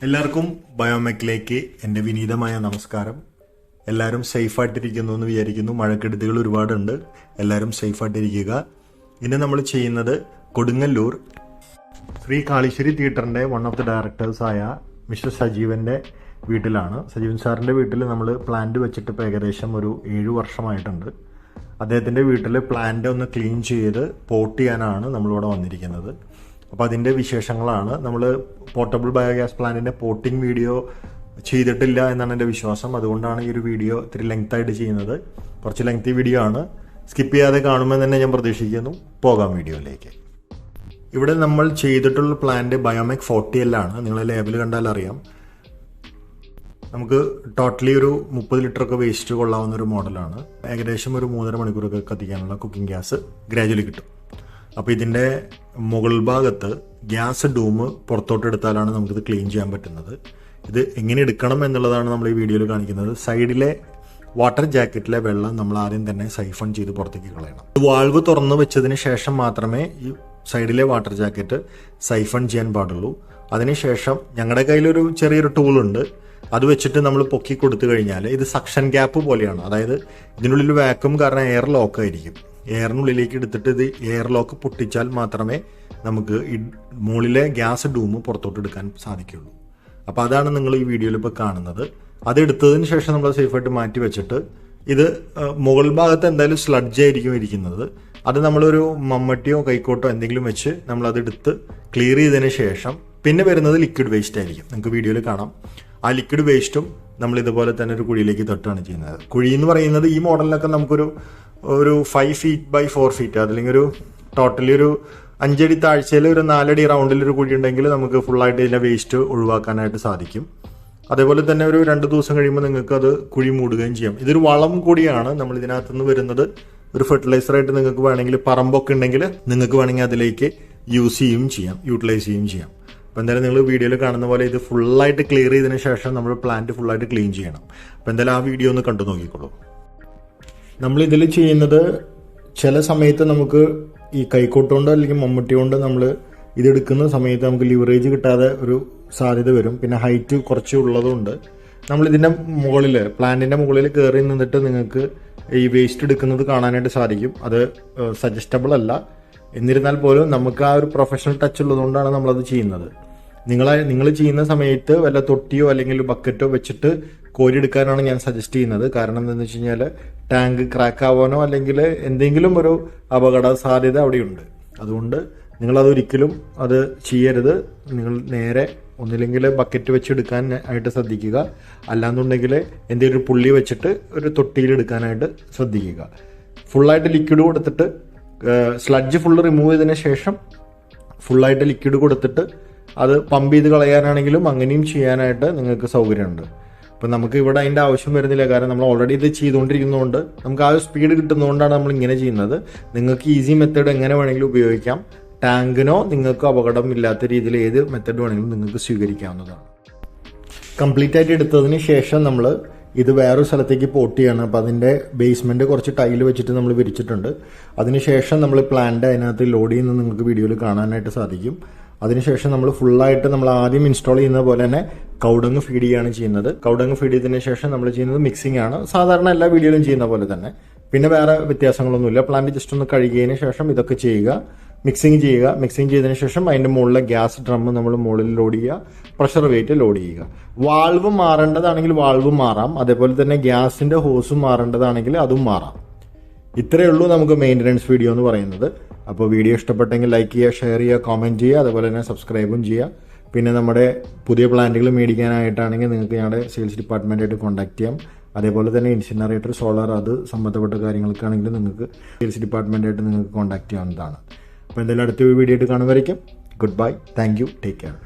എല്ലാവർക്കും ബയോമെക്കിലേക്ക് എൻ്റെ വിനീതമായ നമസ്കാരം. എല്ലാവരും സേഫായിട്ടിരിക്കുന്നു എന്ന് വിചാരിക്കുന്നു. മഴക്കെടുതികൾ ഒരുപാടുണ്ട്. എല്ലാവരും സേഫായിട്ടിരിക്കുക. ഇന്ന് നമ്മൾ ചെയ്യുന്നത് കൊടുങ്ങല്ലൂർ ശ്രീ കാളീശ്വരി തിയേറ്ററിൻ്റെ വൺ ഓഫ് ദി ഡയറക്ടേഴ്സായ മിസ്റ്റർ സജീവൻ്റെ വീട്ടിലാണ്. സജീവൻ സാറിൻ്റെ വീട്ടിൽ നമ്മൾ പ്ലാന്റ് വെച്ചിട്ട് ഇപ്പോൾ ഏകദേശം ഒരു 7 വർഷമായിട്ടുണ്ട്. അദ്ദേഹത്തിൻ്റെ വീട്ടിൽ പ്ലാന്റ് ഒന്ന് ക്ലീൻ ചെയ്ത് പോട്ട് ചെയ്യാനാണ് നമ്മളിവിടെ വന്നിരിക്കുന്നത്. അപ്പോൾ അതിൻ്റെ വിശേഷങ്ങളാണ്. നമ്മൾ പോർട്ടബിൾ ബയോഗ്യാസ് പ്ലാന്റിൻ്റെ പോട്ടിംഗ് വീഡിയോ ചെയ്തിട്ടില്ല എന്നാണ് എൻ്റെ വിശ്വാസം. അതുകൊണ്ടാണ് ഈ ഒരു വീഡിയോ ഇത്തിരി ലെങ്തായിട്ട് ചെയ്യുന്നത്. കുറച്ച് ലെങ്തി വീഡിയോ ആണ്. സ്കിപ്പ് ചെയ്യാതെ കാണുമെന്ന് തന്നെ ഞാൻ പ്രതീക്ഷിക്കുന്നു. പോകാം വീഡിയോയിലേക്ക്. ഇവിടെ നമ്മൾ ചെയ്തിട്ടുള്ള പ്ലാന്റ് ബയോമെക് 40L ആണ്. നിങ്ങൾ ലേബിൾ കണ്ടാൽ അറിയാം. നമുക്ക് ടോട്ടലി ഒരു 30 ലിറ്ററൊക്കെ വേസ്റ്റ് കൊള്ളാവുന്ന ഒരു മോഡലാണ്. ഏകദേശം ഒരു 3.5 മണിക്കൂറൊക്കെ കത്തിക്കാനുള്ള കുക്കിംഗ് ഗ്യാസ് ഗ്രാജുവലി കിട്ടും. അപ്പോൾ ഇതിൻ്റെ മുകൾ ഭാഗത്ത് ഗ്യാസ് ഡൂം പുറത്തോട്ട് എടുത്താലാണ് നമുക്കിത് ക്ലീൻ ചെയ്യാൻ പറ്റുന്നത്. ഇത് എങ്ങനെ എടുക്കണം എന്നുള്ളതാണ് നമ്മൾ ഈ വീഡിയോയിൽ കാണിക്കുന്നത്. സൈഡിലെ വാട്ടർ ജാക്കറ്റിലെ വെള്ളം നമ്മൾ ആദ്യം തന്നെ സൈഫൺ ചെയ്ത് പുറത്തേക്ക് കളയണം. വാൾവ് തുറന്ന് വെച്ചതിന് ശേഷം മാത്രമേ ഈ സൈഡിലെ വാട്ടർ ജാക്കറ്റ് സൈഫൺ ചെയ്യാൻ പാടുള്ളൂ. അതിനുശേഷം ഞങ്ങളുടെ കയ്യിലൊരു ചെറിയൊരു ടൂളുണ്ട്. അത് വെച്ചിട്ട് നമ്മൾ പൊക്കി കൊടുത്തു കഴിഞ്ഞാൽ ഇത് സക്ഷൻ ഗ്യാപ്പ് പോലെയാണ്. അതായത് ഇതിനുള്ളിൽ വാക്വം കാരണം എയർ ലോക്ക് ആയിരിക്കും. എയറിനുള്ളിലേക്ക് എടുത്തിട്ട് ഇത് എയർ ലോക്ക് പൊട്ടിച്ചാൽ മാത്രമേ നമുക്ക് ഈ മുകളിലെ ഗ്യാസ് ഡൂം പുറത്തോട്ട് എടുക്കാൻ സാധിക്കുള്ളൂ. അപ്പോൾ അതാണ് നിങ്ങൾ ഈ വീഡിയോയിൽ ഇപ്പോൾ കാണുന്നത്. അതെടുത്തതിന് ശേഷം നമ്മൾ സേഫായിട്ട് മാറ്റി വെച്ചിട്ട് ഇത് മുകൾ ഭാഗത്ത് എന്തായാലും സ്ലഡ്ജ് ആയിരിക്കും ഇരിക്കുന്നത്. അത് നമ്മളൊരു മമ്മട്ടിയോ കൈക്കോട്ടോ എന്തെങ്കിലും വെച്ച് നമ്മളതെടുത്ത് ക്ലിയർ ചെയ്തതിന് ശേഷം പിന്നെ വരുന്നത് ലിക്വിഡ് വേസ്റ്റ് ആയിരിക്കും. നിങ്ങൾക്ക് വീഡിയോയിൽ കാണാം. ആ ലിക്വിഡ് വേസ്റ്റും നമ്മൾ ഇതുപോലെ തന്നെ ഒരു കുഴിയിലേക്ക് തട്ടുകയാണ് ചെയ്യുന്നത്. കുഴി എന്ന് പറയുന്നത് ഈ മോഡലിലൊക്കെ നമുക്കൊരു 5 feet by 4 feet അല്ലെങ്കിൽ ഒരു ടോട്ടലി ഒരു 5 അടി താഴ്ചയിൽ ഒരു 4 അടി റൗണ്ടിലൊരു കുഴി ഉണ്ടെങ്കിൽ നമുക്ക് ഫുള്ളായിട്ട് ഇതിൻ്റെ വേസ്റ്റ് ഒഴിവാക്കാനായിട്ട് സാധിക്കും. അതേപോലെ തന്നെ ഒരു 2 ദിവസം കഴിയുമ്പോൾ നിങ്ങൾക്ക് അത് കുഴി മൂടുകയും ചെയ്യാം. ഇതൊരു വളം കൂടിയാണ്. നമ്മൾ ഇതിനകത്തുനിന്ന് വരുന്നത് ഒരു ഫെർട്ടിലൈസറായിട്ട് നിങ്ങൾക്ക് വേണമെങ്കിൽ പറമ്പൊക്കെ ഉണ്ടെങ്കിൽ നിങ്ങൾക്ക് വേണമെങ്കിൽ അതിലേക്ക് യൂട്ടിലൈസ് ചെയ്യുകയും ചെയ്യാം. അപ്പോൾ എന്തായാലും നിങ്ങൾ വീഡിയോയിൽ കാണുന്ന പോലെ ഇത് ഫുള്ളായിട്ട് ക്ലിയർ ചെയ്തതിന് ശേഷം നമ്മൾ പ്ലാന്റ് ഫുള്ളായിട്ട് ക്ലീൻ ചെയ്യണം. അപ്പോൾ എന്തായാലും ആ വീഡിയോ ഒന്ന് കണ്ടു നോക്കിക്കോളൂ. നമ്മളിതിൽ ചെയ്യുന്നത് ചില സമയത്ത് നമുക്ക് ഈ കൈക്കോട്ടുകൊണ്ടോ അല്ലെങ്കിൽ മമ്മൂട്ടി കൊണ്ട് നമ്മൾ ഇതെടുക്കുന്ന സമയത്ത് നമുക്ക് ലിവറേജ് കിട്ടാതെ ഒരു സാധ്യത വരും. പിന്നെ ഹൈറ്റ് കുറച്ച് ഉള്ളതുകൊണ്ട് നമ്മളിതിൻ്റെ മുകളിൽ പ്ലാന്റിൻ്റെ മുകളിൽ കയറി നിന്നിട്ട് നിങ്ങൾക്ക് ഈ വേസ്റ്റ് എടുക്കുന്നത് കാണാനായിട്ട് സാധിക്കും. അത് സജസ്റ്റബിൾ അല്ല. എന്നിരുന്നാൽ പോലും നമുക്ക് ആ ഒരു പ്രൊഫഷണൽ ടച്ച് ഉള്ളതുകൊണ്ടാണ് നമ്മളത് ചെയ്യുന്നത്. നിങ്ങൾ ചെയ്യുന്ന സമയത്ത് വല്ല തൊട്ടിയോ അല്ലെങ്കിൽ ബക്കറ്റോ വെച്ചിട്ട് കോരിയെടുക്കാനാണ് ഞാൻ സജസ്റ്റ് ചെയ്യുന്നത്. കാരണം എന്താണെന്ന് വെച്ച് കഴിഞ്ഞാൽ ടാങ്ക് ക്രാക്ക് ആവാനോ അല്ലെങ്കിൽ എന്തെങ്കിലും ഒരു അപകട സാധ്യത അവിടെയുണ്ട്. അതുകൊണ്ട് നിങ്ങളതൊരിക്കലും അത് ചെയ്യരുത്. നിങ്ങൾ നേരെ ഒന്നില്ലെങ്കിൽ ബക്കറ്റ് വെച്ച് എടുക്കാൻ ആയിട്ട് ശ്രദ്ധിക്കുക. അല്ലാന്നുണ്ടെങ്കിൽ എന്തെങ്കിലും ഒരു പുള്ളി വെച്ചിട്ട് ഒരു തൊട്ടിയിൽ എടുക്കാനായിട്ട് ശ്രദ്ധിക്കുക. ഫുള്ളായിട്ട് ലിക്വിഡ് കൊടുത്തിട്ട് സ്ലഡ്ജ് ഫുള്ള് റിമൂവ് ചെയ്തതിന് ശേഷം ഫുള്ളായിട്ട് ലിക്വിഡ് കൊടുത്തിട്ട് അത് പമ്പ് ചെയ്ത് കളയാനാണെങ്കിലും അങ്ങനെയും ചെയ്യാനായിട്ട് നിങ്ങൾക്ക് സൗകര്യമുണ്ട്. അപ്പം നമുക്ക് ഇവിടെ അതിൻ്റെ ആവശ്യം വരുന്നില്ല. കാരണം നമ്മൾ ഓൾറെഡി ഇത് ചെയ്തുകൊണ്ടിരിക്കുന്നതുകൊണ്ട് നമുക്ക് ആ ഒരു സ്പീഡ് കിട്ടുന്നതുകൊണ്ടാണ് നമ്മൾ ഇങ്ങനെ ചെയ്യുന്നത്. നിങ്ങൾക്ക് ഈസി മെത്തേഡ് എങ്ങനെ വേണമെങ്കിലും ഉപയോഗിക്കാം. ടാങ്കിനോ നിങ്ങൾക്ക് അപകടമില്ലാത്ത രീതിയിൽ ഏത് മെത്തേഡ് വേണമെങ്കിലും നിങ്ങൾക്ക് സ്വീകരിക്കാവുന്നതാണ്. കംപ്ലീറ്റ് ആയിട്ട് എടുത്തതിന് ശേഷം നമ്മൾ ഇത് വേറൊരു സ്ഥലത്തേക്ക് പോട്ട് ചെയ്യണം. അപ്പോൾ അതിൻ്റെ ബേസ്മെൻറ്റ് കുറച്ച് ടൈൽ വെച്ചിട്ട് നമ്മൾ വിരിച്ചിട്ടുണ്ട്. അതിനുശേഷം നമ്മൾ പ്ലാന്റ് അതിനകത്ത് ലോഡ് ചെയ്യുന്നത് നിങ്ങൾക്ക് വീഡിയോയിൽ കാണാനായിട്ട് സാധിക്കും. അതിനുശേഷം നമ്മൾ ഫുള്ളായിട്ട് നമ്മൾ ആദ്യം ഇൻസ്റ്റാൾ ചെയ്യുന്ന പോലെ തന്നെ കൗഡങ്ങ് ഫീഡ് ചെയ്യുകയാണ് ചെയ്യുന്നത്. കൗഡങ്ങ് ഫീഡ് ചെയ്തതിന് ശേഷം നമ്മൾ ചെയ്യുന്നത് മിക്സിംഗ് ആണ്. സാധാരണ എല്ലാ വീഡിയോയിലും ചെയ്യുന്ന പോലെ തന്നെ. പിന്നെ വേറെ വ്യത്യാസങ്ങളൊന്നുമില്ല. പ്ലാന്റ് ജസ്റ്റ് ഒന്ന് കഴുകിയതിന് ശേഷം ഇതൊക്കെ ചെയ്യുക. മിക്സിംഗ് ചെയ്തതിന് ശേഷം അതിൻ്റെ മുകളിലെ ഗ്യാസ് ഡ്രം നമ്മൾ മുകളിൽ ലോഡ് ചെയ്യുക. പ്രഷർ വെയിറ്റ് ലോഡ് ചെയ്യുക. വാൾവ് മാറേണ്ടതാണെങ്കിൽ വാൾവ് മാറാം. അതേപോലെ തന്നെ ഗ്യാസിൻ്റെ ഹോസും മാറേണ്ടതാണെങ്കിൽ അതും മാറാം. ഇത്രയേ ഉള്ളൂ നമുക്ക് മെയിൻ്റനൻസ് വീഡിയോ എന്ന് പറയുന്നത്. അപ്പോൾ വീഡിയോ ഇഷ്ടപ്പെട്ടെങ്കിൽ ലൈക്ക് ചെയ്യുക, ഷെയർ ചെയ്യുക, കമൻറ്റ് ചെയ്യുക. അതുപോലെ തന്നെ സബ്സ്ക്രൈബും ചെയ്യുക. പിന്നെ നമ്മുടെ പുതിയ പ്ലാന്റുകൾ മേടിക്കാനായിട്ടാണെങ്കിൽ നിങ്ങൾക്ക് ഞങ്ങളുടെ സെയിൽസ് ഡിപ്പാർട്ട്മെൻറ്റായിട്ട് കോൺടാക്ട് ചെയ്യാം. അതേപോലെ തന്നെ ഇൻസിനറേറ്റർ, സോളാർ അത് സംബന്ധപ്പെട്ട കാര്യങ്ങൾക്കാണെങ്കിൽ നിങ്ങൾക്ക് സെയിൽസ് ഡിപ്പാർട്ട്മെൻറ്റായിട്ട് നിങ്ങൾക്ക് കോൺടാക്ട് ചെയ്യാവുന്നതാണ്. അപ്പോൾ എന്തായാലും അടുത്ത വീഡിയോ ആയിട്ട് കാണുമായിരിക്കും. Good bye. Thank you. Take care.